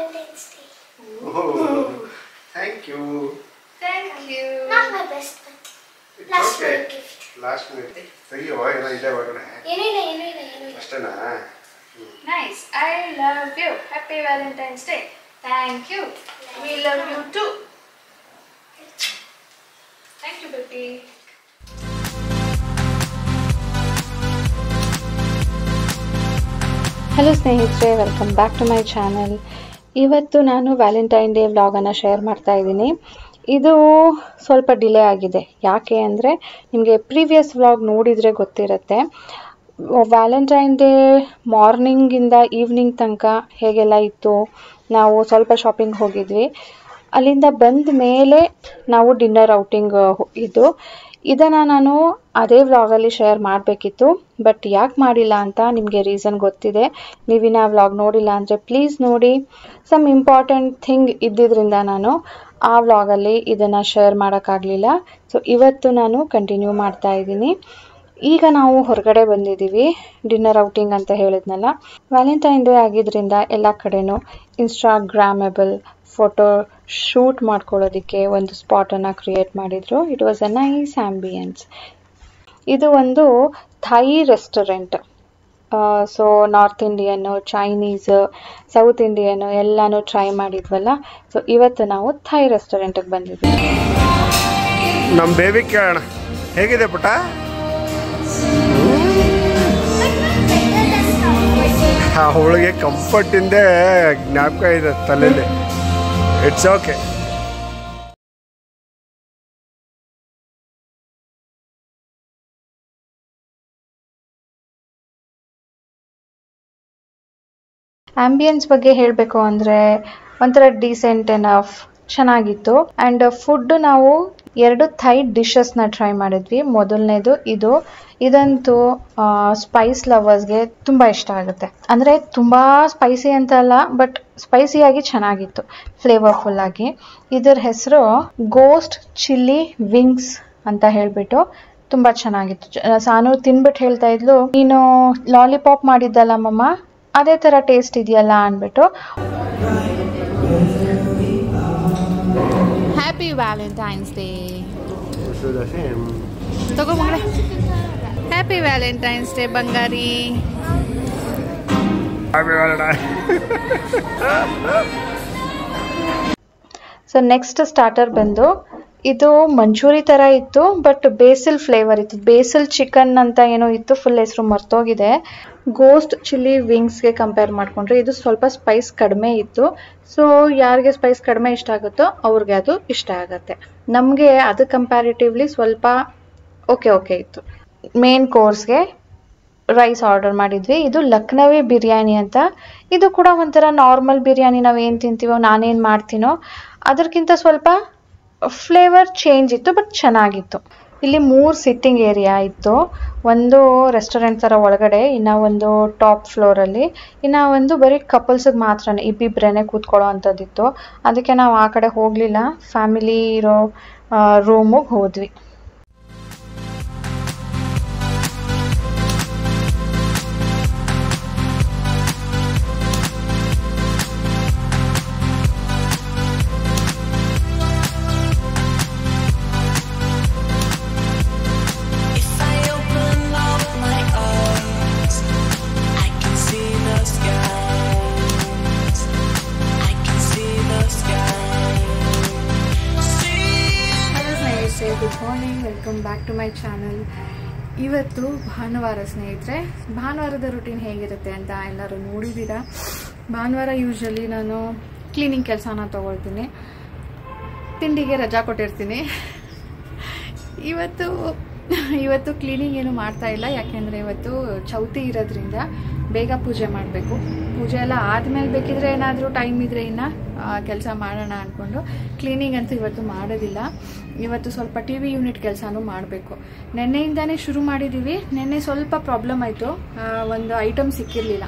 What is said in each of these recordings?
Valentine's Day. Oh, thank you. Thank you. Not my best one. It's Last okay. minute gift. Last minute. ತೆಗಿಯೋ ಏನೋ ಇದೆ ಒಳಗಡೆ. ಏನೂ ಇಲ್ಲ. ಅಷ್ಟೇನಾ? Nice. I love you. Happy Valentine's Day. Thank you. We love you too. Thank you, baby. ಹಲೋ ಸ್ನೇಹಿತರೆ, welcome back to my channel. ಇವತ್ತು ನಾನು ವ್ಯಾಲೆಂಟೈನ್ ಡೇ ವ್ಲಾಗನ್ನು ಶೇರ್ ಮಾಡ್ತಾ ಇದ್ದೀನಿ. ಇದು ಸ್ವಲ್ಪ ಡಿಲೇ ಆಗಿದೆ. ಯಾಕೆ ಅಂದರೆ ನಿಮಗೆ ಪ್ರೀವಿಯಸ್ ವ್ಲಾಗ್ ನೋಡಿದರೆ ಗೊತ್ತಿರುತ್ತೆ. ವ್ಯಾಲೆಂಟೈನ್ ಡೇ ಮಾರ್ನಿಂಗಿಂದ ಈವ್ನಿಂಗ್ ತನಕ ಹೇಗೆಲ್ಲ ಇತ್ತು. ನಾವು ಸ್ವಲ್ಪ ಶಾಪಿಂಗ್ ಹೋಗಿದ್ವಿ. ಅಲ್ಲಿಂದ ಬಂದ ಮೇಲೆ ನಾವು ಡಿನ್ನರ್ ಔಟಿಂಗ್ ಇದ್ದು. ಇದನ್ನು ನಾನು ಅದೇ ವ್ಲಾಗಲ್ಲಿ ಶೇರ್ ಮಾಡಬೇಕಿತ್ತು, ಬಟ್ ಯಾಕೆ ಮಾಡಿಲ್ಲ ಅಂತ ನಿಮಗೆ ರೀಸನ್ ಗೊತ್ತಿದೆ. ನೀವಿನ ವ್ಲಾಗ್ ನೋಡಿಲ್ಲ ಅಂದರೆ ಪ್ಲೀಸ್ ನೋಡಿ. ಸಮ್ ಇಂಪಾರ್ಟೆಂಟ್ ಥಿಂಗ್ ಇದ್ದಿದ್ದರಿಂದ ನಾನು ಆ ವ್ಲಾಗಲ್ಲಿ ಇದನ್ನು ಶೇರ್ ಮಾಡೋಕ್ಕಾಗಲಿಲ್ಲ. ಸೊ ಇವತ್ತು ನಾನು ಕಂಟಿನ್ಯೂ ಮಾಡ್ತಾ ಇದ್ದೀನಿ. ಈಗ ನಾವು ಹೊರಗಡೆ ಬಂದಿದ್ದೀವಿ, ಡಿನ್ನರ್ ಔಟಿಂಗ್ ಅಂತ ಹೇಳಿದ್ನಲ್ಲ. ವ್ಯಾಲೆಂಟೈನ್ ಡೇ ಆಗಿದ್ದರಿಂದ ಎಲ್ಲ ಕಡೆನೂ ಇನ್ಸ್ಟಾಗ್ರಾಮೆಬಲ್ ಫೋಟೋ ಶೂಟ್ ಮಾಡ್ಕೊಳ್ಳೋದಕ್ಕೆ ಒಂದು ಸ್ಪಾಟನ್ನು ಕ್ರಿಯೇಟ್ ಮಾಡಿದರು. It was a nice ambience. ಇದು ಒಂದು ಥೈ ರೆಸ್ಟೋರೆಂಟ್. ಸೊ ನಾರ್ತ್ ಇಂಡಿಯನ್ನು, ಚೈನೀಸ್, ಸೌತ್ ಇಂಡಿಯನ್ನು ಎಲ್ಲನೂ ಟ್ರೈ ಮಾಡಿದ್ವಲ್ಲ. ಸೊ ಇವತ್ತು ನಾವು ಥೈ ರೆಸ್ಟೋರೆಂಟಿಗೆ ಬಂದಿದ್ವಿ. ನಮ್ಮ ಬೇಬಿ ಕೇಳೋಣ, ಹೇಗಿದೆ ಪುಟ್ಟ? ಅವಳಿಗೆ ಕಂಫರ್ಟಿಂದೇ ಜ್ಞಾಪಕ ಇದೆ ತಲೆಯಲ್ಲಿ. It's okay. ಆಂಬಿಯನ್ಸ್ ಬಗ್ಗೆ ಹೇಳಬೇಕು ಅಂದರೆ ಒಂಥರ ಡೀಸೆಂಟ್ ಎನಫ್, ಚೆನ್ನಾಗಿತ್ತು. ಆ್ಯಂಡ್ ಫುಡ್ ನಾವು 2 ಥೈ ಡಿಶಸ್ನ ಟ್ರೈ ಮಾಡಿದ್ವಿ. ಮೊದಲನೇದು ಇದಂತೂ ಸ್ಪೈಸ್ ಲವರ್ಸ್ಗೆ ತುಂಬ ಇಷ್ಟ ಆಗುತ್ತೆ. ಅಂದರೆ ತುಂಬ ಸ್ಪೈಸಿ ಅಂತ ಅಲ್ಲ, ಬಟ್ ಸ್ಪೈಸಿಯಾಗಿ ಚೆನ್ನಾಗಿತ್ತು, ಫ್ಲೇವರ್ಫುಲ್ ಆಗಿ. ಇದರ ಹೆಸರು ಗೋಸ್ಟ್ ಚಿಲ್ಲಿ ವಿಂಗ್ಸ್ ಅಂತ ಹೇಳಿಬಿಟ್ಟು ತುಂಬ ಚೆನ್ನಾಗಿತ್ತು. ಸಾನು ತಿನ್ಬಿಟ್ಟು ಹೇಳ್ತಾ ಇದ್ಲು, ನೀನು ಲಾಲಿಪಾಪ್ ಮಾಡಿದ್ದಲ್ಲ ಮಮ್ಮ, ಅದೇ ಥರ ಟೇಸ್ಟ್ ಇದೆಯಲ್ಲ ಅಂದ್ಬಿಟ್ಟು. Happy Valentine's day. ತಗೋ ಮಗಳೇ. ಹ್ಯಾಪಿ ವ್ಯಾಲೆಂಟೈನ್ಸ್ ಡೇ ಬಂಗಾರಿ. ಸೊ ನೆಕ್ಸ್ಟ್ ಸ್ಟಾರ್ಟರ್ ಬಂದು ಇದು ಮಂಚೂರಿ ಥರ ಇತ್ತು, ಬಟ್ ಬೇಸಿಲ್ ಫ್ಲೇವರ್ ಇತ್ತು. ಬೇಸಿಲ್ ಚಿಕನ್ ಅಂತ ಏನೋ ಇತ್ತು, ಫುಲ್ ಹೆಸರು ಮರ್ತೋಗಿದೆ. ಗೋಸ್ಟ್ ಚಿಲ್ಲಿ ವಿಂಗ್ಸ್ಗೆ ಕಂಪೇರ್ ಮಾಡಿಕೊಂಡ್ರೆ ಇದು ಸ್ವಲ್ಪ ಸ್ಪೈಸ್ ಕಡಿಮೆ ಇತ್ತು. ಸೊ ಯಾರಿಗೆ ಸ್ಪೈಸ್ ಕಡಿಮೆ ಇಷ್ಟ ಆಗುತ್ತೋ ಅವ್ರಿಗೆ ಅದು ಇಷ್ಟ ಆಗುತ್ತೆ. ನಮಗೆ ಅದು ಕಂಪ್ಯಾರಿಟಿವ್ಲಿ ಸ್ವಲ್ಪ ಓಕೆ ಇತ್ತು. ಮೇನ್ ಕೋರ್ಸ್ಗೆ ರೈಸ್ ಆರ್ಡರ್ ಮಾಡಿದ್ವಿ. ಇದು ಲಕ್ನವಿ ಬಿರಿಯಾನಿ ಅಂತ. ಇದು ಕೂಡ ಒಂಥರ ನಾರ್ಮಲ್ ಬಿರಿಯಾನಿ, ನಾವು ಏನು ತಿಂತೀವೋ, ನಾನೇನು ಮಾಡ್ತೀನೋ ಅದಕ್ಕಿಂತ ಸ್ವಲ್ಪ ಫ್ಲೇವರ್ ಚೇಂಜ್ ಇತ್ತು, ಬಟ್ ಚೆನ್ನಾಗಿತ್ತು. ಇಲ್ಲಿ 3 ಸಿಟ್ಟಿಂಗ್ ಏರಿಯಾ ಇತ್ತು. ಒಂದು ರೆಸ್ಟೋರೆಂಟ್ ಥರ ಒಳಗಡೆ, ಇನ್ನು ಒಂದು ಟಾಪ್ ಫ್ಲೋರಲ್ಲಿ, ಇನ್ನು ಒಂದು ಬರೀ ಕಪಲ್ಸಿಗೆ ಮಾತ್ರನೇ, ಇಬ್ಬಿಬ್ರೇ ಕೂತ್ಕೊಳ್ಳೋ ಅಂಥದ್ದಿತ್ತು. ಅದಕ್ಕೆ ನಾವು ಆ ಕಡೆ ಹೋಗಲಿಲ್ಲ, ಫ್ಯಾಮಿಲಿ ಇರೋ ರೂಮಿಗೆ ಹೋದ್ವಿ. Good morning, welcome back to my channel. ಇವತ್ತು ಭಾನುವಾರ ಸ್ನೇಹಿತರೆ. ಭಾನುವಾರದ ರುಟೀನ್ ಹೇಗಿರುತ್ತೆ ಅಂತ ಎಲ್ಲರೂ ನೋಡಿದ್ದೀರಾ. ಭಾನುವಾರ ಯೂಶ್ವಲಿ ನಾನು ಕ್ಲೀನಿಂಗ್ ಕೆಲಸನ ತೊಗೊಳ್ತೀನಿ, ತಿಂಡಿಗೆ ರಜಾ ಕೊಟ್ಟಿರ್ತೀನಿ. ಇವತ್ತು ಕ್ಲೀನಿಂಗ್ ಏನು ಮಾಡ್ತಾ ಇಲ್ಲ, ಯಾಕೆಂದರೆ ಇವತ್ತು ಚೌತಿ ಇರೋದ್ರಿಂದ ಬೇಗ ಪೂಜೆ ಮಾಡಬೇಕು. ಪೂಜೆ ಎಲ್ಲ ಆದಮೇಲೆ ಬೇಕಿದ್ರೆ ಏನಾದರೂ ಟೈಮ್ ಇದ್ದರೆ ಇನ್ನು ಕೆಲಸ ಮಾಡೋಣ ಅಂದ್ಕೊಂಡು ಕ್ಲೀನಿಂಗ್ ಅಂತೂ ಇವತ್ತು ಮಾಡೋದಿಲ್ಲ. ಇವತ್ತು ಸ್ವಲ್ಪ TV ಯೂನಿಟ್ ಕೆಲಸನೂ ಮಾಡಬೇಕು. ನೆನ್ನೆಯಿಂದನೇ ಶುರು ಮಾಡಿದ್ದೀವಿ. ನೆನ್ನೆ ಸ್ವಲ್ಪ ಪ್ರಾಬ್ಲಮ್ ಆಯಿತು, ಒಂದು ಐಟಮ್ ಸಿಕ್ಕಿರಲಿಲ್ಲ.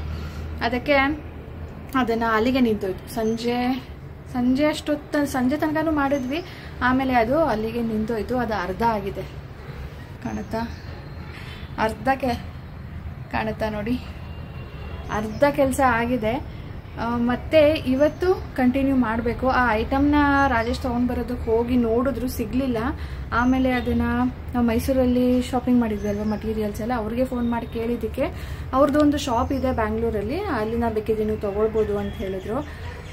ಅದಕ್ಕೆ ಅದನ್ನು ಅಲ್ಲಿಗೆ ನಿಂತೋಯ್ತು. ಸಂಜೆ ತನಕನೂ ಮಾಡಿದ್ವಿ, ಆಮೇಲೆ ಅದು ಅಲ್ಲಿಗೆ ನಿಂತೋಯ್ತು. ಅದು ಅರ್ಧ ಆಗಿದೆ, ಕಾಣುತ್ತಾ? ಕಾಣುತ್ತಾ ನೋಡಿ, ಅರ್ಧ ಕೆಲಸ ಆಗಿದೆ. ಮತ್ತೆ ಇವತ್ತು ಕಂಟಿನ್ಯೂ ಮಾಡಬೇಕು. ಆ ಐಟಮ್ನ ರಾಜೇಶ್ ತೊಗೊಂಡ್ಬರೋದಕ್ಕೆ ಹೋಗಿ ನೋಡಿದ್ರು ಸಿಗಲಿಲ್ಲ. ಆಮೇಲೆ ಅದನ್ನು ನಾವು ಮೈಸೂರಲ್ಲಿ ಶಾಪಿಂಗ್ ಮಾಡಿದ್ವಿ ಅಲ್ವಾ ಮಟೀರಿಯಲ್ಸ್ ಎಲ್ಲ, ಅವ್ರಿಗೆ ಫೋನ್ ಮಾಡಿ ಕೇಳಿದ್ದಕ್ಕೆ ಅವ್ರದ್ದು ಒಂದು ಶಾಪ್ ಇದೆ ಬ್ಯಾಂಗ್ಳೂರಲ್ಲಿ, ಅಲ್ಲಿನ ಬೇಕಿದ್ರೆ ನೀವು ತೊಗೊಳ್ಬೋದು ಅಂತ ಹೇಳಿದ್ರು.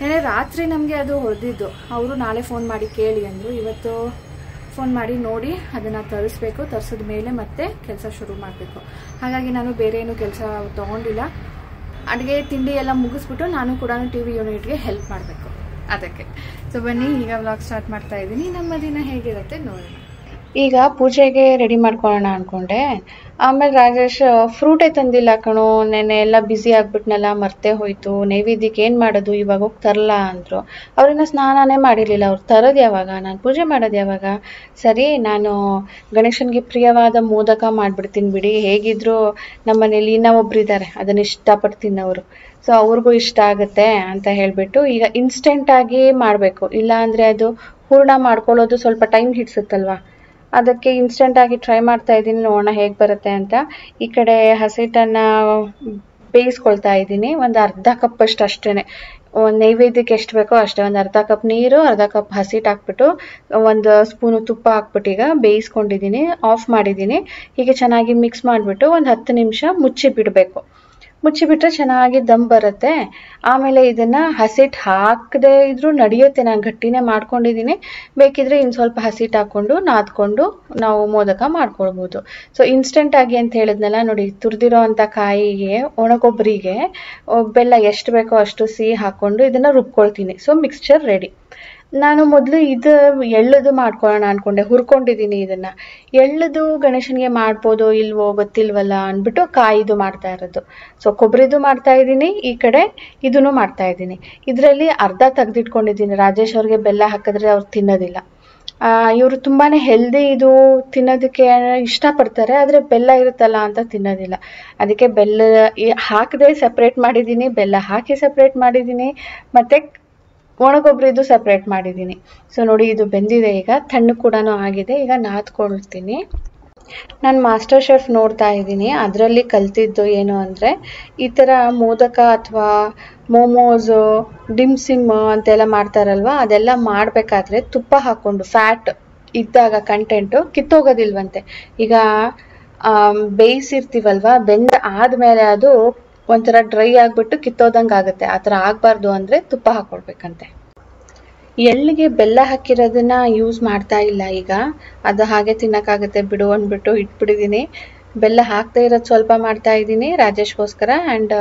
ಏನೇ ರಾತ್ರಿ ನಮಗೆ ಅದು ಹೊಡೆದಿದ್ದು, ಅವರು ನಾಳೆ ಫೋನ್ ಮಾಡಿ ಕೇಳಿ ಅಂದರು. ಇವತ್ತು ಫೋನ್ ಮಾಡಿ ನೋಡಿ ಅದನ್ನು ತರಿಸ್ಬೇಕು. ತರಿಸಿದ ಮೇಲೆ ಮತ್ತೆ ಕೆಲಸ ಶುರು ಮಾಡಬೇಕು. ಹಾಗಾಗಿ ನಾನು ಬೇರೆ ಏನು ಕೆಲಸ ತೊಗೊಂಡಿಲ್ಲ. ಅಡುಗೆ ತಿಂಡಿ ಎಲ್ಲ ಮುಗಿಸ್ಬಿಟ್ಟು ನಾನು ಕೂಡ TV ಯೂನಿಟ್ಗೆ ಹೆಲ್ಪ್ ಮಾಡಬೇಕು ಅದಕ್ಕೆ. ಸೊ ಬನ್ನಿ ಈಗ ವ್ಲಾಗ್ ಸ್ಟಾರ್ಟ್ ಮಾಡ್ತಾ ಇದ್ದೀನಿ. ನಮ್ಮ ದಿನ ಹೇಗಿರುತ್ತೆ ನೋಡಿ. ಈಗ ಪೂಜೆಗೆ ರೆಡಿ ಮಾಡ್ಕೊಳ್ಳೋಣ ಅಂದ್ಕೊಂಡೆ. ಆಮೇಲೆ ರಾಜೇಶ್ ಫ್ರೂಟೇ ತಂದಿಲ್ಲ ಕಣೋ, ನೆನ್ನೆ ಎಲ್ಲ ಬ್ಯುಸಿ ಆಗ್ಬಿಟ್ನಲ್ಲ, ಮರ್ತೇ ಹೋಯ್ತು. ನೈವೇದ್ಯಕ್ಕೆ ಏನು ಮಾಡೋದು, ಇವಾಗ ಹೋಗಿ ತರಲಾ ಅಂದರು. ಅವ್ರನ್ನ ಸ್ನಾನನೇ ಮಾಡಿರಲಿಲ್ಲ. ಅವ್ರು ತರೋದು ಯಾವಾಗ, ನಾನು ಪೂಜೆ ಮಾಡೋದು ಯಾವಾಗ? ಸರಿ, ನಾನು ಗಣೇಶನಿಗೆ ಪ್ರಿಯವಾದ ಮೋದಕ ಮಾಡಿಬಿಡ್ತೀನಿ ಬಿಡಿ. ಹೇಗಿದ್ರು ನಮ್ಮ ಮನೇಲಿ ಇನ್ನೊಬ್ರು ಇದ್ದಾರೆ ಅದನ್ನು ಇಷ್ಟಪಟ್ಟು ತಿನ್ನೋರು, ಸೊ ಅವ್ರಿಗೂ ಇಷ್ಟ ಆಗುತ್ತೆ ಅಂತ ಹೇಳಿಬಿಟ್ಟು ಈಗ ಇನ್ಸ್ಟೆಂಟಾಗಿ ಮಾಡಬೇಕು. ಇಲ್ಲ ಅಂದರೆ ಅದು ಹೂರ್ಣ ಮಾಡ್ಕೊಳ್ಳೋದು ಸ್ವಲ್ಪ ಟೈಮ್ ಹಿಡಿಸುತ್ತಲ್ವ, ಅದಕ್ಕೆ ಇನ್ಸ್ಟೆಂಟಾಗಿ ಟ್ರೈ ಮಾಡ್ತಾ ಇದ್ದೀನಿ. ನೋಡೋಣ ಹೇಗೆ ಬರುತ್ತೆ ಅಂತ. ಈ ಕಡೆ ಹಸಿಟ್ಟನ್ನು ಬೇಯಿಸ್ಕೊಳ್ತಾ ಇದ್ದೀನಿ. ಒಂದು ಅರ್ಧ ಕಪ್ಪಷ್ಟು ಅಷ್ಟೇ, ಒಂದು ನೈವೇದ್ಯಕ್ಕೆ ಎಷ್ಟು ಬೇಕೋ ಅಷ್ಟೇ. ಒಂದು ಅರ್ಧ ಕಪ್ ನೀರು, ಅರ್ಧ ಕಪ್ ಹಸಿಟ್ಟು ಹಾಕ್ಬಿಟ್ಟು, ಒಂದು ಸ್ಪೂನು ತುಪ್ಪ ಹಾಕ್ಬಿಟ್ಟು ಈಗ ಬೇಯಿಸ್ಕೊಂಡಿದ್ದೀನಿ. ಆಫ್ ಮಾಡಿದ್ದೀನಿ. ಹೀಗೆ ಚೆನ್ನಾಗಿ ಮಿಕ್ಸ್ ಮಾಡಿಬಿಟ್ಟು ಒಂದು 10 ನಿಮಿಷ ಮುಚ್ಚಿ ಬಿಡಬೇಕು. ಮುಚ್ಚಿಬಿಟ್ರೆ ಚೆನ್ನಾಗಿ ದಮ್ ಬರುತ್ತೆ. ಆಮೇಲೆ ಇದನ್ನು ಹಸಿಟ್ಟು ಹಾಕದೇ ಇದ್ರೂ ನಡೆಯುತ್ತೆ, ನಾನು ಗಟ್ಟಿನೇ ಮಾಡ್ಕೊಂಡಿದ್ದೀನಿ. ಬೇಕಿದ್ರೆ ಇನ್ನು ಸ್ವಲ್ಪ ಹಸಿಟ್ಟು ಹಾಕ್ಕೊಂಡು ನಾದ್ಕೊಂಡು ನಾವು ಮೋದಕ ಮಾಡ್ಕೊಳ್ಬೋದು. ಸೊ ಇನ್ಸ್ಟೆಂಟಾಗಿ ಅಂತ ಹೇಳಿದ್ನಲ್ಲ ನೋಡಿ, ತುರಿದಿರೋ ಅಂಥ ಕಾಯಿಗೆ ಒಣಗೊಬ್ಬರಿಗೆ ಬೆಲ್ಲ ಎಷ್ಟು ಬೇಕೋ ಅಷ್ಟು ಸಿಹಿ ಹಾಕ್ಕೊಂಡು ಇದನ್ನು ರುಬ್ಕೊಳ್ತೀನಿ. So mixture ready. ನಾನು ಮೊದಲು ಇದು ಎಳ್ಳದು ಮಾಡ್ಕೊಳ್ಳೋಣ ಅಂದ್ಕೊಂಡೆ, ಹುರ್ಕೊಂಡಿದ್ದೀನಿ ಇದನ್ನು. ಎಳ್ಳದು ಗಣೇಶನಿಗೆ ಮಾಡ್ಬೋದೋ ಇಲ್ವೋ ಗೊತ್ತಿಲ್ವಲ್ಲ ಅಂದ್ಬಿಟ್ಟು ಕಾಯಿದು ಮಾಡ್ತಾ ಇರೋದು. ಸೊ ಕೊಬ್ಬರಿದು ಮಾಡ್ತಾ ಇದ್ದೀನಿ, ಈ ಕಡೆ ಇದನ್ನು ಮಾಡ್ತಾ ಇದ್ದೀನಿ. ಇದರಲ್ಲಿ ಅರ್ಧ ತೆಗೆದಿಟ್ಕೊಂಡಿದ್ದೀನಿ. ರಾಜೇಶ್ ಅವ್ರಿಗೆ ಬೆಲ್ಲ ಹಾಕಿದ್ರೆ ಅವ್ರು ತಿನ್ನೋದಿಲ್ಲ. ಇವರು ತುಂಬಾ ಹೆಲ್ದಿ ಇದು ತಿನ್ನೋದಕ್ಕೆ ಇಷ್ಟಪಡ್ತಾರೆ, ಆದರೆ ಬೆಲ್ಲ ಇರುತ್ತಲ್ಲ ಅಂತ ತಿನ್ನೋದಿಲ್ಲ. ಅದಕ್ಕೆ ಬೆಲ್ಲ ಹಾಕದೆ ಸಪ್ರೇಟ್ ಮಾಡಿದ್ದೀನಿ, ಬೆಲ್ಲ ಹಾಕಿ ಸಪ್ರೇಟ್ ಮಾಡಿದ್ದೀನಿ, ಮತ್ತು ಒಣಗೊಬ್ಬರಿದು ಸಪ್ರೇಟ್ ಮಾಡಿದ್ದೀನಿ. ಸೊ ನೋಡಿ, ಇದು ಬೆಂದಿದೆ. ಈಗ ತಣ್ಣು ಕೂಡ ಆಗಿದೆ. ಈಗ ನಾದ್ಕೊಳ್ತೀನಿ. ನಾನು ಮಾಸ್ಟರ್ ಶೆಫ್ ನೋಡ್ತಾ ಇದ್ದೀನಿ. ಅದರಲ್ಲಿ ಕಲ್ತಿದ್ದು ಏನು ಅಂದರೆ, ಈ ಥರ ಮೋದಕ ಅಥವಾ ಮೋಮೋಸು, ಡಿಮ್ಸಿಮ್ ಅಂತೆಲ್ಲ ಮಾಡ್ತಾರಲ್ವ, ಅದೆಲ್ಲ ಮಾಡಬೇಕಾದ್ರೆ ತುಪ್ಪ ಹಾಕ್ಕೊಂಡು ಫ್ಯಾಟ್ ಇದ್ದಾಗ ಕಂಟೆಂಟು ಕಿತ್ತೋಗೋದಿಲ್ವಂತೆ. ಈಗ ಬೇಯಿಸಿರ್ತೀವಲ್ವ, ಬೆಂದ ಆದಮೇಲೆ ಅದು ಒಂಥರ ಡ್ರೈ ಆಗಿಬಿಟ್ಟು ಕಿತ್ತೋದಂಗೆ ಆಗುತ್ತೆ. ಆ ಥರ ಆಗಬಾರ್ದು ಅಂದರೆ ತುಪ್ಪ ಹಾಕ್ಕೊಳ್ಬೇಕಂತೆ. ಎಳ್ಳಿಗೆ ಬೆಲ್ಲ ಹಾಕಿರೋದನ್ನ ಯೂಸ್ ಮಾಡ್ತಾ ಇಲ್ಲ ಈಗ, ಅದು ಹಾಗೆ ತಿನ್ನೋಕ್ಕಾಗುತ್ತೆ ಬಿಡು ಅಂದ್ಬಿಟ್ಟು ಇಟ್ಬಿಟ್ಟಿದ್ದೀನಿ. ಬೆಲ್ಲ ಹಾಕ್ತಾ ಇರೋದು ಸ್ವಲ್ಪ ಮಾಡ್ತಾ ಇದ್ದೀನಿ ರಾಜೇಶ್ಗೋಸ್ಕರ. ಆ್ಯಂಡ್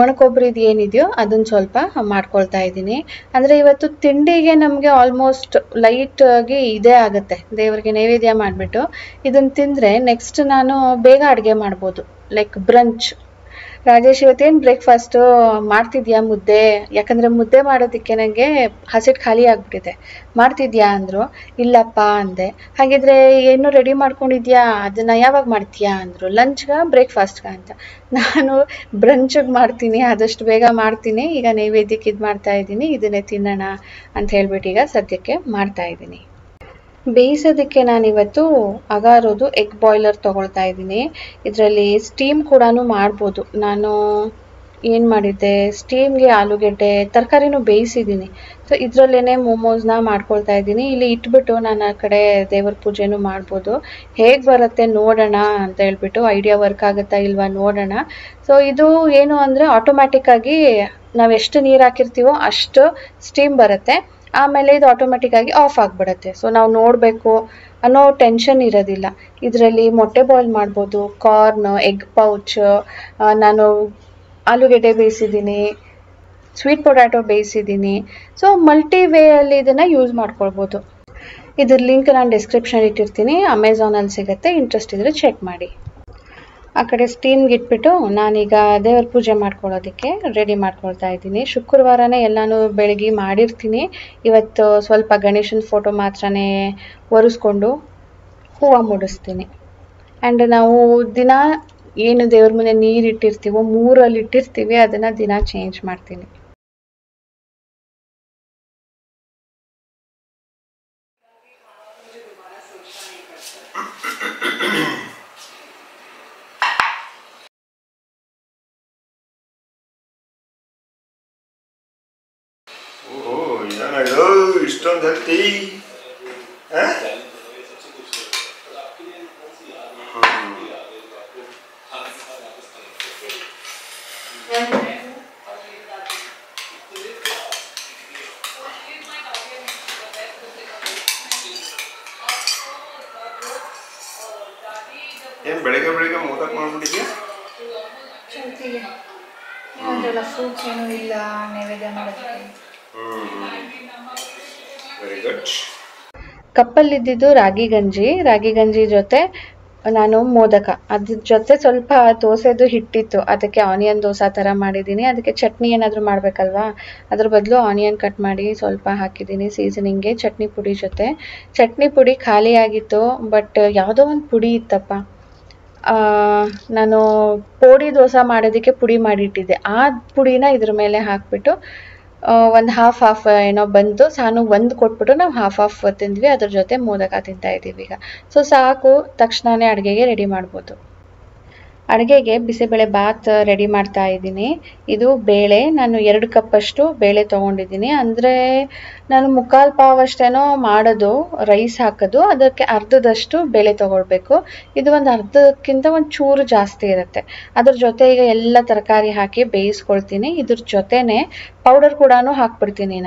ಒಣಕೊಬ್ಬರಿದು ಏನಿದೆಯೋ ಅದನ್ನು ಸ್ವಲ್ಪ ಮಾಡ್ಕೊಳ್ತಾ ಇದ್ದೀನಿ. ಅಂದರೆ ಇವತ್ತು ತಿಂಡಿಗೆ ನಮಗೆ ಆಲ್ಮೋಸ್ಟ್ ಲೈಟಾಗಿ ಇದೇ ಆಗುತ್ತೆ. ದೇವರಿಗೆ ನೈವೇದ್ಯ ಮಾಡಿಬಿಟ್ಟು ಇದನ್ನು ತಿಂದರೆ ನೆಕ್ಸ್ಟ್ ನಾನು ಬೇಗ ಅಡುಗೆ ಮಾಡ್ಬೋದು, ಲೈಕ್ ಬ್ರಂಚ್. ರಾಜೇಶ್ ಇವತ್ತೇನು ಬ್ರೇಕ್ಫಾಸ್ಟು ಮಾಡ್ತಿದ್ಯಾ ಮುದ್ದೆ? ಯಾಕಂದರೆ ಮುದ್ದೆ ಮಾಡೋದಕ್ಕೆ ನನಗೆ ಹಸಿಟ್ಟು ಖಾಲಿ ಆಗಿಬಿಟ್ಟಿದೆ. ಮಾಡ್ತಿದ್ಯಾ ಅಂದರು. ಇಲ್ಲಪ್ಪ ಅಂದೆ. ಹಾಗಿದ್ರೆ ಏನು ರೆಡಿ ಮಾಡ್ಕೊಂಡಿದ್ಯಾ, ಅದನ್ನು ಯಾವಾಗ ಮಾಡ್ತೀಯಾ ಅಂದರು. ಲಂಚ್ಗೆ ಬ್ರೇಕ್ಫಾಸ್ಟ್ಗೆ ಅಂತ. ನಾನು ಬ್ರಂಚಿಗೆ ಮಾಡ್ತೀನಿ, ಆದಷ್ಟು ಬೇಗ ಮಾಡ್ತೀನಿ. ಈಗ ನೈವೇದ್ಯಕ್ಕೆ ಇದು ಮಾಡ್ತಾಯಿದ್ದೀನಿ, ಇದನ್ನೇ ತಿನ್ನೋಣ ಅಂತ ಹೇಳ್ಬಿಟ್ಟು ಈಗ ಸದ್ಯಕ್ಕೆ ಮಾಡ್ತಾಯಿದ್ದೀನಿ. ಬೇಯಿಸೋದಕ್ಕೆ ನಾನಿವತ್ತು ಅಗಾರೋದು ಎಗ್ ಬಾಯ್ಲರ್ ತೊಗೊಳ್ತಾ ಇದ್ದೀನಿ. ಇದರಲ್ಲಿ ಸ್ಟೀಮ್ ಕೂಡ ಮಾಡ್ಬೋದು. ನಾನು ಏನು ಮಾಡಿದ್ದೆ, ಸ್ಟೀಮ್ಗೆ ಆಲೂಗೆಡ್ಡೆ ತರಕಾರಿನೂ ಬೇಯಿಸಿದ್ದೀನಿ. ಸೊ ಇದರಲ್ಲೇ ಮೋಮೋಸ್ನ ಮಾಡ್ಕೊಳ್ತಾ ಇದ್ದೀನಿ. ಇಲ್ಲಿ ಇಟ್ಬಿಟ್ಟು ನಾನು ಆ ಕಡೆ ದೇವರ ಪೂಜೆನೂ ಮಾಡ್ಬೋದು. ಹೇಗೆ ಬರುತ್ತೆ ನೋಡೋಣ ಅಂತ ಹೇಳ್ಬಿಟ್ಟು, ಐಡಿಯಾ ವರ್ಕ್ ಆಗುತ್ತಾ ಇಲ್ವಾ ನೋಡೋಣ. ಸೊ ಇದು ಏನು ಅಂದರೆ ಆಟೋಮ್ಯಾಟಿಕ್ಕಾಗಿ ನಾವು ಎಷ್ಟು ನೀರು ಹಾಕಿರ್ತೀವೋ ಅಷ್ಟು ಸ್ಟೀಮ್ ಬರುತ್ತೆ. ಆಮೇಲೆ ಇದು ಆಟೋಮೆಟಿಕ್ಕಾಗಿ ಆಫ್ ಆಗಿಬಿಡುತ್ತೆ. ಸೊ ನಾವು ನೋಡಬೇಕು ಅನ್ನೋ ಟೆನ್ಷನ್ ಇರೋದಿಲ್ಲ. ಇದರಲ್ಲಿ ಮೊಟ್ಟೆ ಬಾಯ್ಲ್ ಮಾಡ್ಬೋದು, ಕಾರ್ನ್, ಎಗ್ ಪೌಚ್, ನಾನು ಆಲೂಗೆಡ್ಡೆ ಬೇಯಿಸಿದ್ದೀನಿ, ಸ್ವೀಟ್ ಪೊಟ್ಯಾಟೊ ಬೇಯಿಸಿದ್ದೀನಿ. ಸೊ ಮಲ್ಟಿ ವೇಯಲ್ಲಿ ಇದನ್ನು ಯೂಸ್ ಮಾಡ್ಕೊಳ್ಬೋದು. ಇದ್ರ ಲಿಂಕ್ ನಾನು ಡಿಸ್ಕ್ರಿಪ್ಷನ್ ಇಟ್ಟಿರ್ತೀನಿ, ಅಮೆಝಾನಲ್ಲಿ ಸಿಗುತ್ತೆ, ಇಂಟ್ರೆಸ್ಟ್ ಇದ್ದರೆ ಚೆಕ್ ಮಾಡಿ. ಆ ಕಡೆ ಸ್ಟೀಮ್ಗೆ ಇಟ್ಬಿಟ್ಟು ನಾನೀಗ ದೇವ್ರ ಪೂಜೆ ಮಾಡ್ಕೊಳ್ಳೋದಕ್ಕೆ ರೆಡಿ ಮಾಡ್ಕೊಳ್ತಾ ಇದ್ದೀನಿ. ಶುಕ್ರವಾರನೇ ಎಲ್ಲನೂ ಬೆಳಗ್ಗೆ ಮಾಡಿರ್ತೀನಿ. ಇವತ್ತು ಸ್ವಲ್ಪ ಗಣೇಶನ ಫೋಟೋ ಮಾತ್ರನೇ ಒರೆಸ್ಕೊಂಡು ಹೂವು ಮುಡಿಸ್ತೀನಿ. ಆ್ಯಂಡ್ ನಾವು ದಿನ ಏನು ದೇವ್ರ ಮುಂದೆ ನೀರು ಇಟ್ಟಿರ್ತೀವೋ 3 ಇಟ್ಟಿರ್ತೀವಿ, ಅದನ್ನು ದಿನ ಚೇಂಜ್ ಮಾಡ್ತೀನಿ. ಏನು ಬೆಳಗ್ಗೆ ಬೆಳಗ್ಗೆ ಮೋದಕ್ ಮಾಡ್ಬಿಟ್ಟಿದ್ಯಾ? ಚೌತಿಗೆ ಏನಂದ್ರಲ್ಲ ಫ್ರೂಟ್ಸ್ ಏನೂ ಇಲ್ಲ ನೈವೇದ್ಯ ಮಾಡೋದಕ್ಕೆ. Very good. ಕಪ್ಪಲ್ಲಿದ್ದಿದ್ದು ರಾಗಿ ಗಂಜಿ ಜೊತೆ ನಾನು ಮೋದಕ, ಅದ್ರ ಜೊತೆ ಸ್ವಲ್ಪ ದೋಸೆದು ಹಿಟ್ಟಿತ್ತು, ಅದಕ್ಕೆ ಆನಿಯನ್ ದೋಸೆ ಥರ ಮಾಡಿದ್ದೀನಿ. ಅದಕ್ಕೆ ಚಟ್ನಿ ಏನಾದರೂ ಮಾಡಬೇಕಲ್ವಾ, ಅದ್ರ ಬದಲು ಆನಿಯನ್ ಕಟ್ ಮಾಡಿ ಸ್ವಲ್ಪ ಹಾಕಿದ್ದೀನಿ ಸೀಸನಿಂಗ್ಗೆ. ಚಟ್ನಿ ಪುಡಿ ಜೊತೆ ಚಟ್ನಿ ಪುಡಿ ಖಾಲಿ ಆಗಿತ್ತು, ಬಟ್ ಯಾವುದೋ ಒಂದು ಪುಡಿ ಇತ್ತಪ್ಪ. ನಾನು ಪೋಡಿ ದೋಸೆ ಮಾಡೋದಕ್ಕೆ ಪುಡಿ ಮಾಡಿಟ್ಟಿದ್ದೆ, ಆ ಪುಡಿನ ಇದ್ರ ಮೇಲೆ ಹಾಕ್ಬಿಟ್ಟು ಒಂದು ಹಾಫ್ ಏನೋ ಬಂತು. ಸಾನು ಒಂದು ಕೊಟ್ಬಿಟ್ಟು ನಾವು ಹಾಫ್ ತಿಂದ್ವಿ. ಅದ್ರ ಜೊತೆ ಮೋದಕ ತಿಂತಾ ಇದ್ದೀವಿ ಈಗ. ಸೊ ಸಾಕು, ತಕ್ಷಣವೇ ಅಡುಗೆಗೆ ರೆಡಿ ಮಾಡ್ಬೋದು. ಅಡುಗೆಗೆ ಬಿಸಿಬೇಳೆ ಬಾತ್ ರೆಡಿ ಮಾಡ್ತಾ ಇದ್ದೀನಿ. ಇದು ಬೇಳೆ, ನಾನು 2 ಕಪ್ಪಷ್ಟು ಬೇಳೆ ತೊಗೊಂಡಿದ್ದೀನಿ. ಅಂದರೆ ನಾನು 3/4 ಪಾವ್ ಅಷ್ಟೇನೋ ಮಾಡೋದು, ರೈಸ್ ಹಾಕೋದು. ಅದಕ್ಕೆ ಅರ್ಧದಷ್ಟು ಬೇಳೆ ತೊಗೊಳ್ಬೇಕು. ಇದು ಒಂದು ಅರ್ಧಕ್ಕಿಂತ ಒಂದು ಚೂರು ಜಾಸ್ತಿ ಇರುತ್ತೆ. ಅದ್ರ ಜೊತೆ ಈಗ ಎಲ್ಲ ತರಕಾರಿ ಹಾಕಿ ಬೇಯಿಸ್ಕೊಳ್ತೀನಿ. ಇದ್ರ ಜೊತೆನೆ ಪೌಡರ್ ಕೂಡ ಹಾಕ್ಬಿಡ್ತೀನಿ.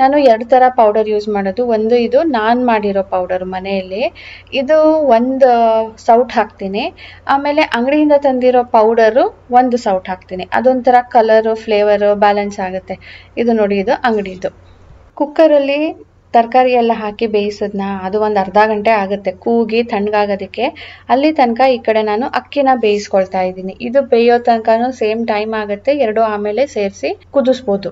ನಾನು 2 ಥರ ಪೌಡರ್ ಯೂಸ್ ಮಾಡೋದು. ಒಂದು ಇದು ನಾನು ಮಾಡಿರೋ ಪೌಡರ್ ಮನೆಯಲ್ಲಿ, ಇದು ಒಂದು ಸೌಟ್ ಹಾಕ್ತೀನಿ. ಆಮೇಲೆ ಅಂಗಡಿಯಿಂದ ತಂದಿರೋ ಪೌಡರು 1 ಸೌಟ್ ಹಾಕ್ತೀನಿ. ಅದೊಂಥರ ಕಲರು ಫ್ಲೇವರು ಬ್ಯಾಲೆನ್ಸ್ ಆಗುತ್ತೆ. ಇದು ನೋಡಿ, ಇದು ಅಂಗಡಿದು. ಕುಕ್ಕರಲ್ಲಿ ತರಕಾರಿ ಎಲ್ಲ ಹಾಕಿ ಬೇಯಿಸಿದ್ನ, ಅದು ಒಂದು ಅರ್ಧ ಗಂಟೆ ಆಗುತ್ತೆ ಕೂಗಿ ತಣ್ಣಗಾಗೋದಕ್ಕೆ. ಅಲ್ಲಿ ತನಕ ಈ ಕಡೆ ನಾನು ಅಕ್ಕಿನ ಬೇಯಿಸ್ಕೊಳ್ತಾ ಇದ್ದೀನಿ. ಇದು ಬೇಯೋ ತನಕನೂ ಸೇಮ್ ಟೈಮ್ ಆಗುತ್ತೆ. 2 ಆಮೇಲೆ ಸೇರಿಸಿ ಕುದಿಸ್ಬೋದು.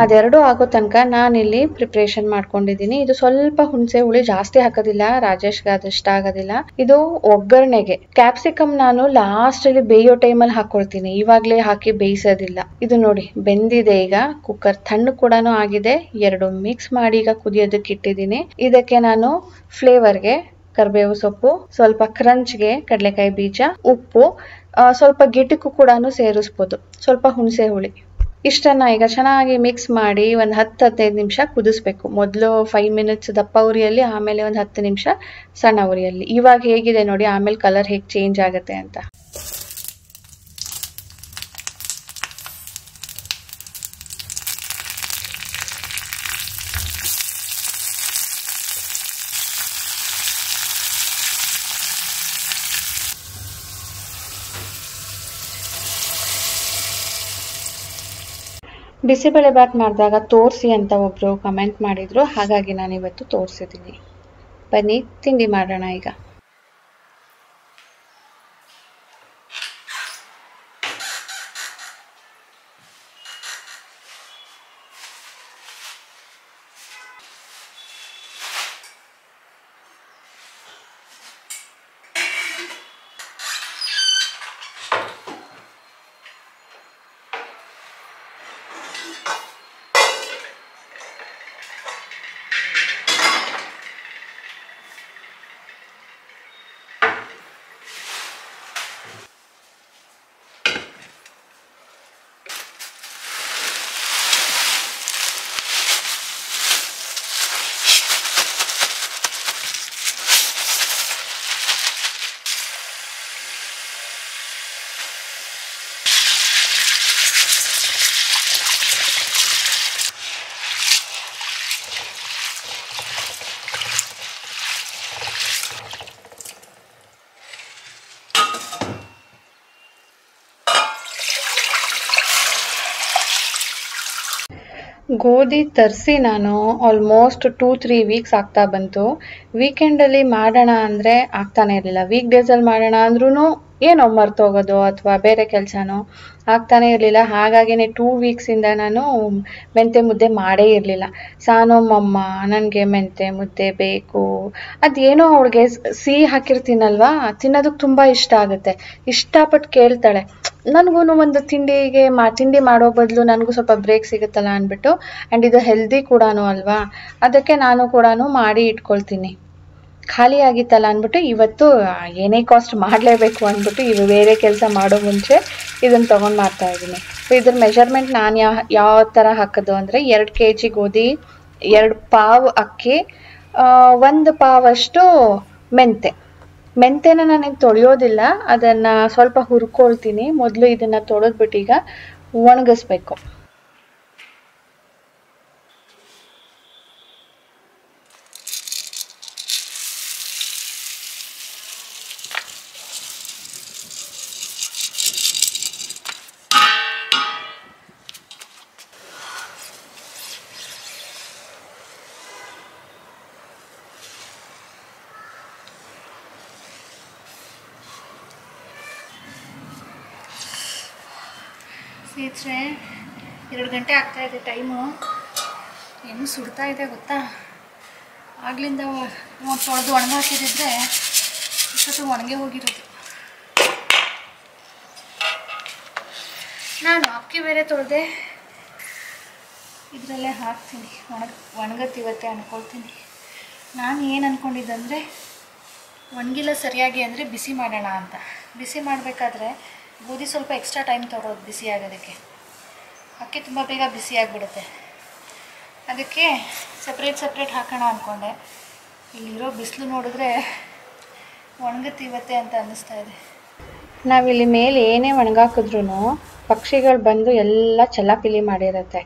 ಅದೆರಡು ಆಗೋ ತನಕ ನಾನಿಲ್ಲಿ ಪ್ರಿಪ್ರೇಷನ್ ಮಾಡ್ಕೊಂಡಿದ್ದೀನಿ. ಇದು ಸ್ವಲ್ಪ ಹುಣಸೆ ಹುಳಿ ಜಾಸ್ತಿ ಹಾಕೋದಿಲ್ಲ, ರಾಜೇಶ್ಗೆ ಅದು ಇಷ್ಟ ಆಗೋದಿಲ್ಲ. ಇದು ಒಗ್ಗರಣೆಗೆ ಕ್ಯಾಪ್ಸಿಕಮ್ ನಾನು ಲಾಸ್ಟ್ ಅಲ್ಲಿ ಬೇಯೋ ಟೈಮಲ್ಲಿ ಹಾಕೊಳ್ತೀನಿ, ಇವಾಗ್ಲೇ ಹಾಕಿ ಬೇಯಿಸೋದಿಲ್ಲ. ಇದು ನೋಡಿ ಬೆಂದಿದೆ. ಈಗ ಕುಕ್ಕರ್ ತಣ್ಣು ಕೂಡ ಆಗಿದೆ. 2 ಮಿಕ್ಸ್ ಮಾಡಿ ಈಗ ಕುದಿಯೋದಕ್ಕೆ ಇಟ್ಟಿದ್ದೀನಿ. ಇದಕ್ಕೆ ನಾನು ಫ್ಲೇವರ್ಗೆ ಕರಿಬೇವು ಸೊಪ್ಪು, ಸ್ವಲ್ಪ ಕ್ರಂಚ್ಗೆ ಕಡಲೆಕಾಯಿ ಬೀಜ, ಉಪ್ಪು, ಸ್ವಲ್ಪ ಗಿಟಕು ಕೂಡ ಸೇರಿಸ್ಬೋದು, ಸ್ವಲ್ಪ ಹುಣಸೆ ಹುಳಿ. ಇಷ್ಟನ್ನ ಈಗ ಚೆನ್ನಾಗಿ ಮಿಕ್ಸ್ ಮಾಡಿ ಒಂದು 10-15 ನಿಮಿಷ ಕುದಿಸ್ಬೇಕು. ಮೊದಲು 5 ಮಿನಿಟ್ಸ್ ದಪ್ಪ ಉರಿಯಲ್ಲಿ, ಆಮೇಲೆ ಒಂದು 10 ನಿಮಿಷ ಸಣ್ಣ ಉರಿಯಲ್ಲಿ. ಇವಾಗ ಹೇಗಿದೆ ನೋಡಿ, ಆಮೇಲೆ ಕಲರ್ ಹೇಗೆ ಚೇಂಜ್ ಆಗುತ್ತೆ ಅಂತ. ಬಿಸಿಬೇಳೆ ಬಾತ್ ಮಾಡಿದಾಗ ತೋರಿಸಿ ಅಂತ ಒಬ್ರು ಕಮೆಂಟ್ ಮಾಡಿದ್ರು, ಹಾಗಾಗಿ ನಾನು ಇವತ್ತು ತೋರಿಸಿದ್ದೀನಿ. ಬನ್ನಿ ತಿಂಡಿ ಮಾಡೋಣ ಈಗ. ಗೋಧಿ ತರಿಸಿ ನಾನು ಆಲ್ಮೋಸ್ಟ್ 2-3 ವೀಕ್ಸ್ ಆಗ್ತಾ ಬಂತು. ವೀಕೆಂಡಲ್ಲಿ ಮಾಡೋಣ ಅಂದರೆ ಆಗ್ತಾನೆ ಇರಲಿಲ್ಲ. ವೀಕ್ ಡೇಸಲ್ಲಿ ಮಾಡೋಣ ಅಂದ್ರೂ ಏನೋ ಮರ್ತೋಗೋದು ಅಥವಾ ಬೇರೆ ಕೆಲಸನೋ ಆಗ್ತಾನೆ ಇರಲಿಲ್ಲ. ಹಾಗಾಗಿನೇ 2 ವೀಕ್ಸಿಂದ ನಾನು ಮೆಂತೆ ಮುದ್ದೆ ಮಾಡೇ ಇರಲಿಲ್ಲ. ಸಾನೋಮಮ್ಮ ನನಗೆ ಮೆಂತೆ ಮುದ್ದೆ ಬೇಕು, ಅದೇನೋ ಅವಳಿಗೆ ಸಿಹಿ ಹಾಕಿರ್ತೀನಲ್ವಾ, ತಿನ್ನೋದಕ್ಕೆ ತುಂಬ ಇಷ್ಟ ಆಗುತ್ತೆ, ಇಷ್ಟಪಟ್ಟು ಕೇಳ್ತಾಳೆ. ನನಗೂ ಒಂದು ತಿಂಡಿ ಮಾಡೋ ಬದಲು ನನಗೂ ಸ್ವಲ್ಪ ಬ್ರೇಕ್ ಸಿಗುತ್ತಲ್ಲ ಅಂದ್ಬಿಟ್ಟು, ಆ್ಯಂಡ್ ಇದು ಹೆಲ್ದಿ ಕೂಡ ಅಲ್ವಾ, ಅದಕ್ಕೆ ನಾನು ಕೂಡ ಮಾಡಿ ಇಟ್ಕೊಳ್ತೀನಿ. ಖಾಲಿ ಆಗಿತ್ತಲ್ಲ ಅಂದ್ಬಿಟ್ಟು ಇವತ್ತು ಏನೇ ಕಾಸ್ಟ್ ಮಾಡಲೇಬೇಕು ಅಂದ್ಬಿಟ್ಟು ಇವು ಬೇರೆ ಕೆಲಸ ಮಾಡೋ ಮುಂಚೆ ಇದನ್ನು ತೊಗೊಂಡು ಮಾಡ್ತಾ ಇದ್ದೀನಿ. ಇದ್ರ ಮೆಷರ್ಮೆಂಟ್ ನಾನು ಯಾವ ಥರ ಹಾಕೋದು ಅಂದರೆ 2 kg ಗೋಧಿ 2 ಪಾವ್ ಅಕ್ಕಿ, 1 ಪಾವಷ್ಟು ಮೆಂತೆನ ನನಗೆ ತೊಳೆಯೋದಿಲ್ಲ, ಅದನ್ನು ಸ್ವಲ್ಪ ಹುರ್ಕೊಳ್ತೀನಿ. ಮೊದಲು ಇದನ್ನು ತೊಳೆದ್ಬಿಟ್ಟು ಈಗ ಒಣಗಿಸ್ಬೇಕು. ಸ್ನೇಹಿತರೆ 2 ಗಂಟೆ ಆಗ್ತಾ ಇದೆ ಟೈಮು. ಹೆಂಗೆ ಸುಡ್ತಾ ಇದೆ ಗೊತ್ತಾ? ಆಗ್ಲಿಂದ ತೊಳೆದು ಒಣಗಾಕಿದ್ರೆ ಇಷ್ಟೊತ್ತು ಒಣಗೆ ಹೋಗಿರೋದು. ನಾನು ಅಕ್ಕಿ ಬೇರೆ ತೊಳೆದೆ, ಇದರಲ್ಲೇ ಹಾಕ್ತೀನಿ. ಒಣಗತ್ತಿವತ್ತೆ ಅಂದ್ಕೊಳ್ತೀನಿ. ನಾನು ಏನು ಅಂದ್ಕೊಂಡಿದ್ದಂದರೆ ಒಣಗಿಲ್ಲ ಸರಿಯಾಗಿ ಅಂದರೆ ಬಿಸಿ ಮಾಡೋಣ ಅಂತ. ಬಿಸಿ ಮಾಡಬೇಕಾದ್ರೆ ಗೋಧಿ ಸ್ವಲ್ಪ ಎಕ್ಸ್ಟ್ರಾ ಟೈಮ್ ತೊಗೊಳೋದು ಬಿಸಿ ಆಗೋದಕ್ಕೆ. ಅಕ್ಕಿ ತುಂಬ ಬೇಗ ಬಿಸಿ ಆಗಿಬಿಡುತ್ತೆ. ಅದಕ್ಕೆ ಸಪ್ರೇಟ್ ಹಾಕೋಣ ಅಂದ್ಕೊಂಡೆ. ಇಲ್ಲಿರೋ ಬಿಸಿಲು ನೋಡಿದ್ರೆ ಒಣಗುತ್ತಿವತ್ತೆ ಅಂತ ಅನ್ನಿಸ್ತಾ ಇದೆ. ನಾವಿಲ್ಲಿ ಮೇಲೆ ಏನೇ ಒಣಗಾಕಿದ್ರೂ ಪಕ್ಷಿಗಳು ಬಂದು ಎಲ್ಲ ಚಲಾಪಿಲಿ ಮಾಡಿರುತ್ತೆ.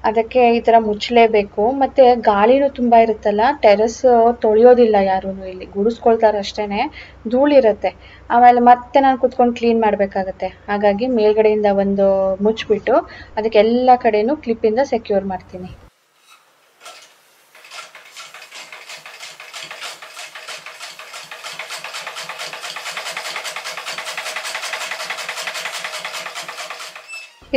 ಅದಕ್ಕೆ ಈ ಥರ ಮುಚ್ಚಲೇಬೇಕು. ಮತ್ತು ಗಾಳಿನೂ ತುಂಬ ಇರುತ್ತಲ್ಲ, ಟೆರೆಸ್ ತೊಳೆಯೋದಿಲ್ಲ ಯಾರೂ, ಇಲ್ಲಿ ಗುಡಿಸ್ಕೊಳ್ತಾರೆ ಅಷ್ಟೇ, ಧೂಳಿರುತ್ತೆ. ಆಮೇಲೆ ಮತ್ತೆ ನಾನು ಕುತ್ಕೊಂಡು ಕ್ಲೀನ್ ಮಾಡಬೇಕಾಗತ್ತೆ. ಹಾಗಾಗಿ ಮೇಲ್ಗಡೆಯಿಂದ ಒಂದು ಮುಚ್ಚಿಬಿಟ್ಟು ಅದಕ್ಕೆ ಎಲ್ಲ ಕಡೆಯೂ ಕ್ಲಿಪ್ಪಿಂದ ಸೆಕ್ಯೂರ್ ಮಾಡ್ತೀನಿ.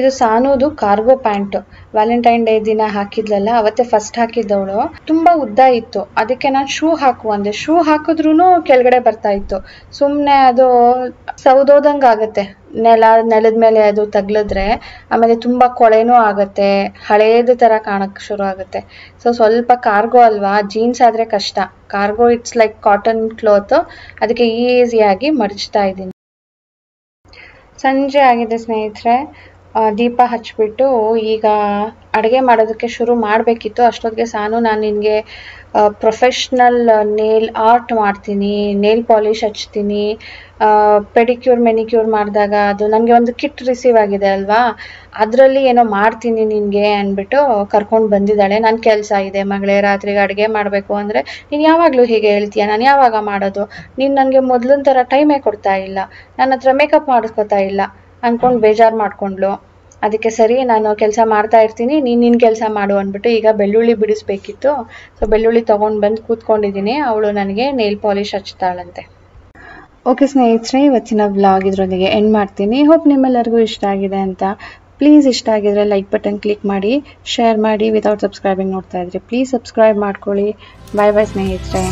ಇದು ಸಾನುದು ಕಾರ್ಗೋ ಪ್ಯಾಂಟ್. ವ್ಯಾಲೆಂಟೈನ್ ಡೇ ದಿನ ಹಾಕಿದ್ಲಲ್ಲ, ಅವತ್ತೇ ಫಸ್ಟ್ ಹಾಕಿದ್ದವಳು. ತುಂಬಾ ಉದ್ದ ಇತ್ತು, ಅದಕ್ಕೆ ನಾನು ಶೂ ಹಾಕುವಂದೆ. ಶೂ ಹಾಕಿದ್ರೂ ಕೆಳಗಡೆ ಬರ್ತಾ ಇತ್ತು. ಸುಮ್ಮನೆ ಅದು ಸೌದೋದಂಗೆ ಆಗುತ್ತೆ, ನೆಲದ ಮೇಲೆ ಅದು ತಗ್ಲಿದ್ರೆ. ಆಮೇಲೆ ತುಂಬ ಕೊಳೆನೂ ಆಗುತ್ತೆ, ಹಳೇದು ಥರ ಕಾಣಕ್ಕೆ ಶುರು ಆಗುತ್ತೆ. ಸ್ವಲ್ಪ ಕಾರ್ಗೋ ಅಲ್ವಾ, ಜೀನ್ಸ್ ಆದರೆ ಕಷ್ಟ. Cargo it's like cotton cloth, ಅದಕ್ಕೆ ಈಸಿಯಾಗಿ ಮಡಚ್ತಾ ಇದ್ದೀನಿ. ಸಂಜೆ ಆಗಿದೆ ಸ್ನೇಹಿತರೆ. ದೀಪ ಹಚ್ಬಿಟ್ಟು ಈಗ ಅಡುಗೆ ಮಾಡೋದಕ್ಕೆ ಶುರು ಮಾಡಬೇಕಿತ್ತು. ಅಷ್ಟೊತ್ತಿಗೆ ನಾನು ನಿನಗೆ ಪ್ರೊಫೆಷ್ನಲ್ ನೇಲ್ ಆರ್ಟ್ ಮಾಡ್ತೀನಿ, ನೇಲ್ ಪಾಲಿಷ್ ಹಚ್ತೀನಿ, ಪೆಡಿಕ್ಯೂರ್ ಮೆನಿಕ್ಯೂರ್ ಮಾಡಿದಾಗ ಅದು ನನಗೆ ಒಂದು ಕಿಟ್ ರಿಸೀವ್ ಆಗಿದೆ ಅಲ್ವಾ, ಅದರಲ್ಲಿ ಏನೋ ಮಾಡ್ತೀನಿ ನಿನಗೆ ಅಂದ್ಬಿಟ್ಟು ಕರ್ಕೊಂಡು ಬಂದಿದ್ದಾಳೆ. ನನ್ನ ಕೆಲಸ ಇದೆ ಮಗಳೇ, ರಾತ್ರಿಗೆ ಅಡುಗೆ ಮಾಡಬೇಕು ಅಂದರೆ ನೀನು ಯಾವಾಗಲೂ ಹೀಗೆ ಹೇಳ್ತೀಯ, ನಾನು ಯಾವಾಗ ಮಾಡೋದು? ನೀನು ನನಗೆ ಮೊದಲಿನ ಥರ ಟೈಮೇ ಕೊಡ್ತಾ ಇಲ್ಲ, ನನ್ನ ಹತ್ರ ಮೇಕಪ್ ಮಾಡಿಸ್ಕೊತಾ ಇಲ್ಲ ಅಂದ್ಕೊಂಡು ಬೇಜಾರು ಮಾಡ್ಕೊಂಡ್ಳು. ಅದಕ್ಕೆ ಸರಿ, ನಾನು ಕೆಲಸ ಮಾಡ್ತಾ ಇರ್ತೀನಿ, ನಿನ್ನ ಕೆಲಸ ಮಾಡು ಅಂದ್ಬಿಟ್ಟು ಈಗ ಬೆಳ್ಳುಳ್ಳಿ ಬಿಡಿಸ್ಬೇಕಿತ್ತು. ಬೆಳ್ಳುಳ್ಳಿ ತೊಗೊಂಡು ಬಂದು ಕೂತ್ಕೊಂಡಿದ್ದೀನಿ. ಅವಳು ನನಗೆ ನೇಲ್ ಪಾಲಿಷ್ ಹಚ್ತಾಳಂತೆ. ಓಕೆ ಸ್ನೇಹಿತರೆ, ಇವತ್ತಿನ ವ್ಲಾಗ್ ಇದರೊಂದಿಗೆ ಎಂಡ್ ಮಾಡ್ತೀನಿ. ಹೋಪ್ ನಿಮ್ಮೆಲ್ಲರಿಗೂ ಇಷ್ಟ ಆಗಿದೆ ಅಂತ. ಪ್ಲೀಸ್ ಇಷ್ಟ ಆಗಿದ್ರೆ ಲೈಕ್ ಬಟನ್ ಕ್ಲಿಕ್ ಮಾಡಿ, ಶೇರ್ ಮಾಡಿ. ವಿತೌಟ್ ಸಬ್ಸ್ಕ್ರೈಬಿಂಗ್ ನೋಡ್ತಾ ಇದ್ರೆ ಪ್ಲೀಸ್ ಸಬ್ಸ್ಕ್ರೈಬ್ ಮಾಡ್ಕೊಳ್ಳಿ. ಬಾಯ್ ಬಾಯ್ ಸ್ನೇಹಿತರೆ.